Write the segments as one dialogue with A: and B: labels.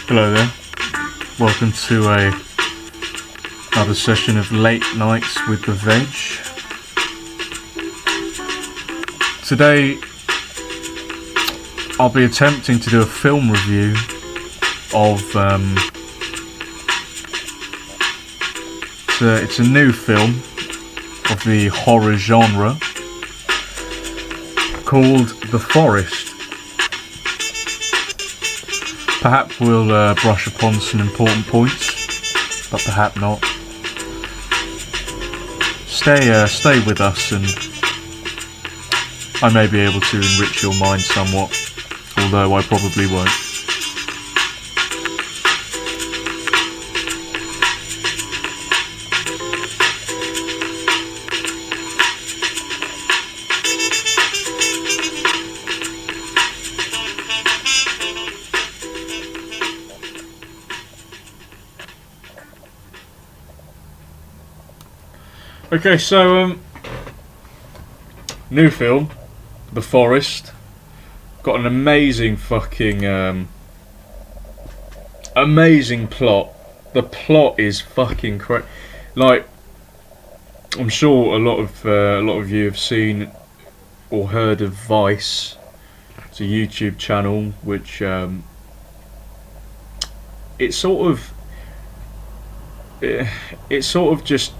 A: Hello there. Welcome to another session of Late Nights with the Veg. Today I'll be attempting to do a film review of it's a new film of the horror genre called The Forest. Perhaps we'll brush upon some important points, but perhaps not. Stay with us, and I may be able to enrich your mind somewhat, although I probably won't. Okay, so new film, The Forest. Got an amazing fucking amazing plot. The plot is fucking crazy. Like, I'm sure a lot of you have seen or heard of Vice. It's a YouTube channel which it sort of just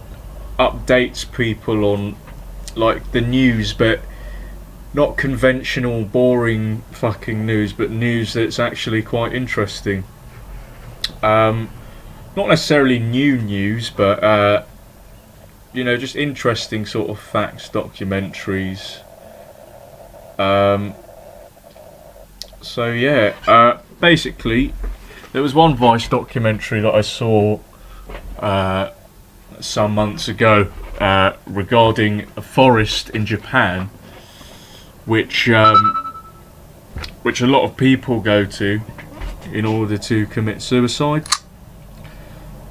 A: updates people on like the news, but not conventional boring fucking news, but news that's actually quite interesting. Not necessarily new news, but you know, just interesting sort of facts, documentaries. So yeah, basically there was one Vice documentary that I saw some months ago regarding a forest in Japan, which a lot of people go to in order to commit suicide.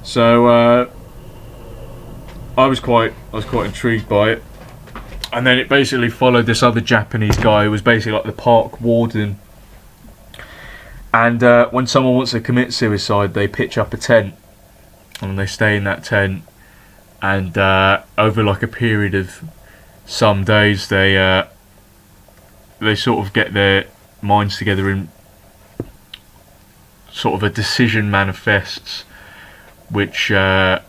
A: So I was quite intrigued by it, and then it basically followed this other Japanese guy who was basically like the park warden. And when someone wants to commit suicide, they pitch up a tent and they stay in that tent. And over like a period of some days, they sort of get their minds together in sort of a decision manifests, which allows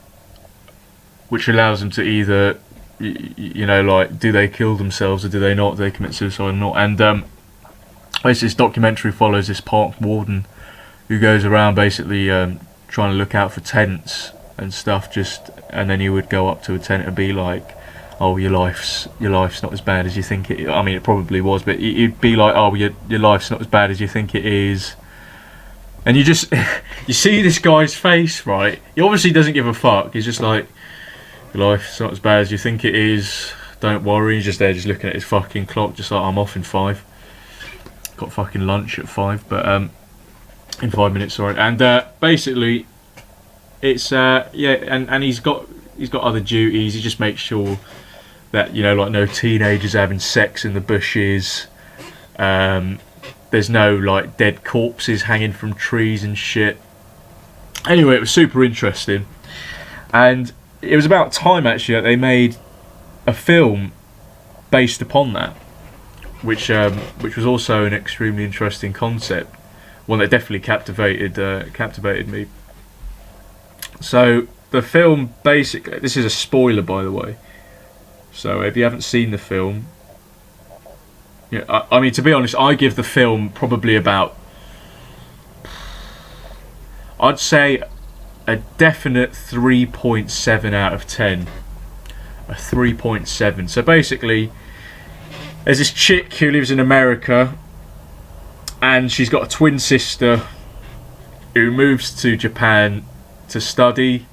A: them to either, you know, like, do they kill themselves or do they not? Do they commit suicide or not? And basically, this documentary follows this park warden who goes around basically trying to look out for tents and stuff, and then he would go up to a tent and be like, "Oh, your life's not as bad as you think it is." I mean, it probably was, but he'd be like, "Oh, your life's not as bad as you think it is," and you just you see this guy's face, right? He obviously doesn't give a fuck. He's just like, "Your life's not as bad as you think it is. Don't worry." He's just there, just looking at his fucking clock, just like, "I'm off in 5. Got fucking lunch at 5, but in 5 minutes, sorry." And basically, it's yeah, and he's got other duties. He just makes sure that, you know, like, no teenagers having sex in the bushes. There's no like dead corpses hanging from trees and shit. Anyway, it was super interesting, and it was about time actually that they made a film based upon that, which was also an extremely interesting concept, one that definitely captivated me. So the film, basically, this is a spoiler, by the way, so if you haven't seen the film, yeah, I mean, to be honest, I give the film probably about, I'd say, a definite 3.7 out of 10. A 3.7. So basically, there's this chick who lives in America, and she's got a twin sister who moves to Japan to study.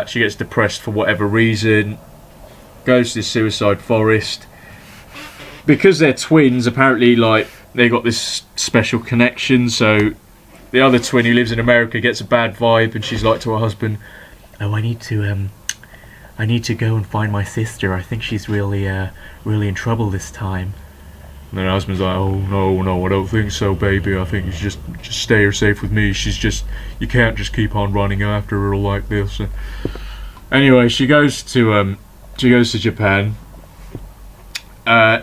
A: She gets depressed for whatever reason, goes to the suicide forest. Because they're twins, apparently, like, they got this special connection, so the other twin who lives in America gets a bad vibe, and she's like to her husband, "Oh, I need to go and find my sister. I think she's really in trouble this time." And then her husband's like, oh no, I don't think so, baby. I think you should just stay her safe with me. You can't just keep on running after her like this. And anyway, she goes to Japan.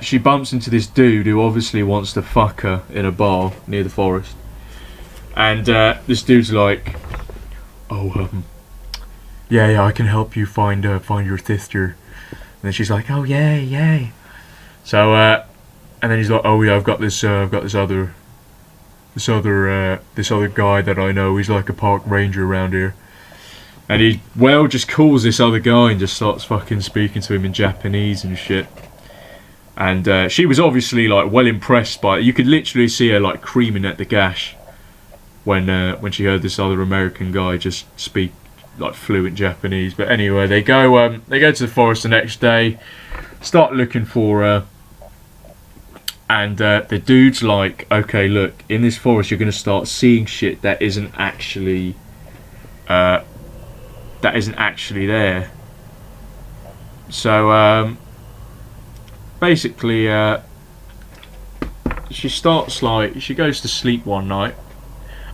A: She bumps into this dude who obviously wants to fuck her in a bar near the forest. And this dude's like, oh, yeah, I can help you find your sister. And then she's like, oh, yay. So, and then he's like, oh yeah, I've got this other guy that I know. He's like a park ranger around here. And he, just calls this other guy and just starts fucking speaking to him in Japanese and shit. And she was obviously like well impressed by it. You could literally see her like creaming at the gash when she heard this other American guy just speak like fluent Japanese. But anyway, they go to the forest the next day, start looking for her. And the dude's like, okay, look, in this forest you're going to start seeing shit that isn't actually there. So basically, she goes to sleep one night.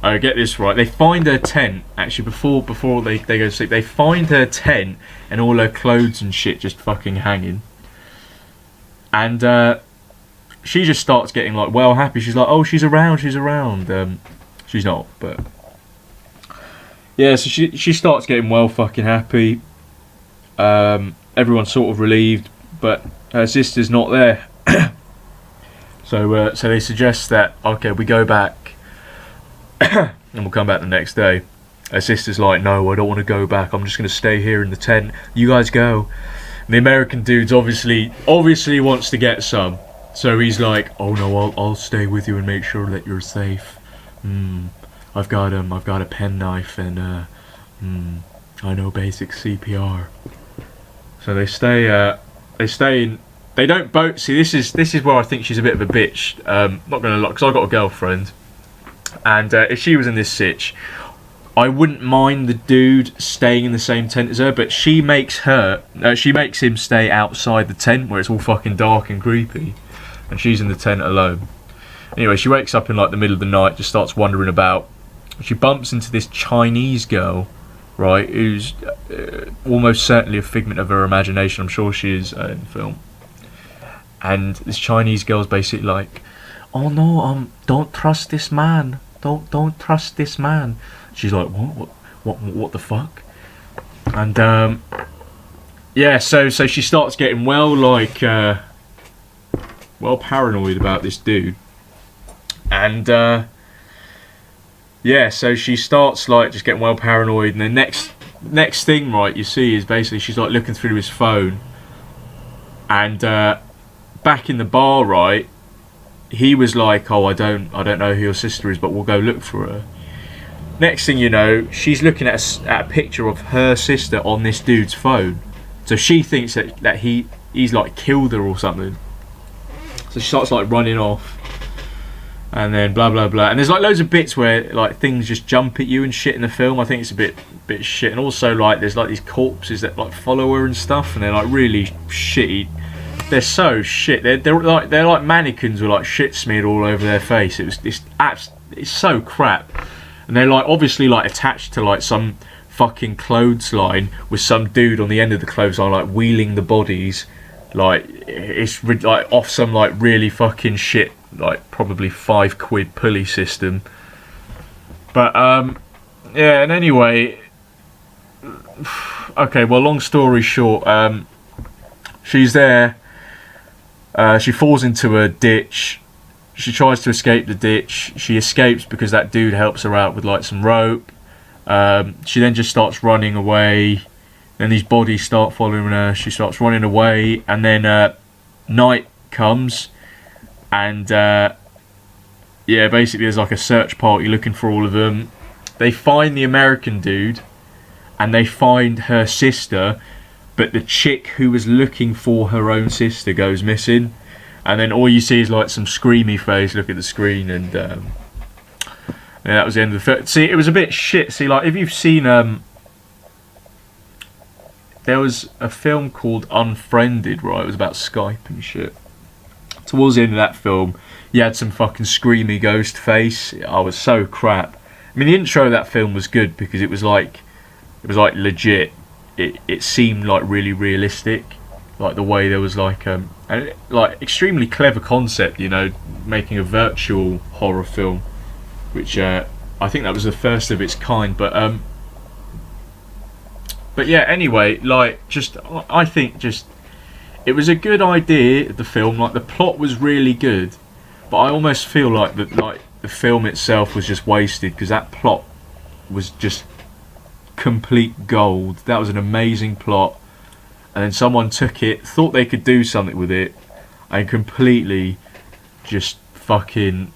A: Oh, get this right. They find her tent actually before they go to sleep. They find her tent and all her clothes and shit just fucking hanging. And she just starts getting like well happy. She's like, oh, she's around. She's not, but yeah. So she starts getting well fucking happy. Everyone's sort of relieved, but her sister's not there. So they suggest that okay, we go back, and we'll come back the next day. Her sister's like, no, I don't want to go back. I'm just going to stay here in the tent. You guys go. And the American dude's obviously wants to get some. So he's like, oh no, I'll stay with you and make sure that you're safe. I've got a penknife and I know basic CPR. So they stay in. They don't both. See, this is where I think she's a bit of a bitch. Not gonna lie, because I got a girlfriend, and if she was in this sitch, I wouldn't mind the dude staying in the same tent as her, but she makes him stay outside the tent where it's all fucking dark and creepy, and she's in the tent alone. Anyway, she wakes up in like the middle of the night, just starts wandering about. She bumps into this Chinese girl, right, who's almost certainly a figment of her imagination. I'm sure she is in the film. And this Chinese girl's basically like, oh no, don't trust this man. Don't trust this man. She's like, what the fuck? And yeah, so she starts getting well paranoid about this dude. And yeah, so she starts like just getting well paranoid, and the next thing, right, you see is basically she's like looking through his phone, and back in the bar, right, he was like, oh, I don't know who your sister is, but we'll go look for her. Next thing you know, she's looking at a picture of her sister on this dude's phone. So she thinks that he's like killed her or something. So she starts like running off. And then blah blah blah. And there's like loads of bits where like things just jump at you and shit in the film. I think it's a bit shit. And also like there's like these corpses that like follow her and stuff, and they're like really shitty. They're so shit. They're like mannequins with like shit smeared all over their face. It's so crap. And they're like obviously like attached to like some fucking clothesline with some dude on the end of the clothesline like wheeling the bodies. Like it's like off some like really fucking shit, like probably £5 pulley system. But yeah, and anyway, okay, well, long story short, she's there. She falls into a ditch. She tries to escape the ditch. She escapes because that dude helps her out with like some rope. She then just starts running away. Then these bodies start following her. She starts running away, and then night comes, and yeah, basically there's like a search party looking for all of them. They find the American dude, and they find her sister, but the chick who was looking for her own sister goes missing, and then all you see is like some screamy face look at the screen, and yeah, that was the end of the film. See, it was a bit shit. See, like if you've seen there was a film called Unfriended, right? It was about Skype and shit. towards the end of that film, you had some fucking screamy ghost face. I was so crap. I mean, the intro of that film was good because it was like legit. It seemed like really realistic, like the way there was like like extremely clever concept, you know, making a virtual horror film, which I think that was the first of its kind. But yeah, anyway, like, just I think just it was a good idea. The film, like, the plot was really good, but I almost feel like the film itself was just wasted because that plot was just complete gold. That was an amazing plot, and then someone took it, thought they could do something with it, and completely just fucking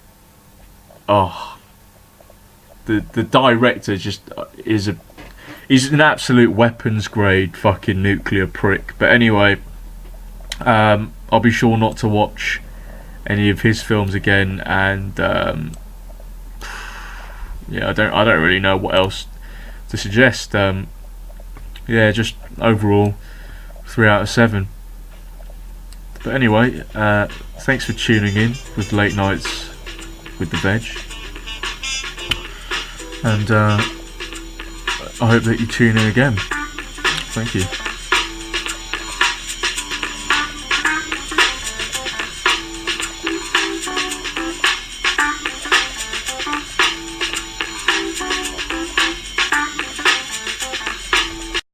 A: the director just he's an absolute weapons grade fucking nuclear prick. But anyway, I'll be sure not to watch any of his films again, and yeah, I don't really know what else to suggest. Yeah, just overall 3 out of 7. But anyway, thanks for tuning in with Late Nights with the Veg, and I hope that you tune in again. Thank you.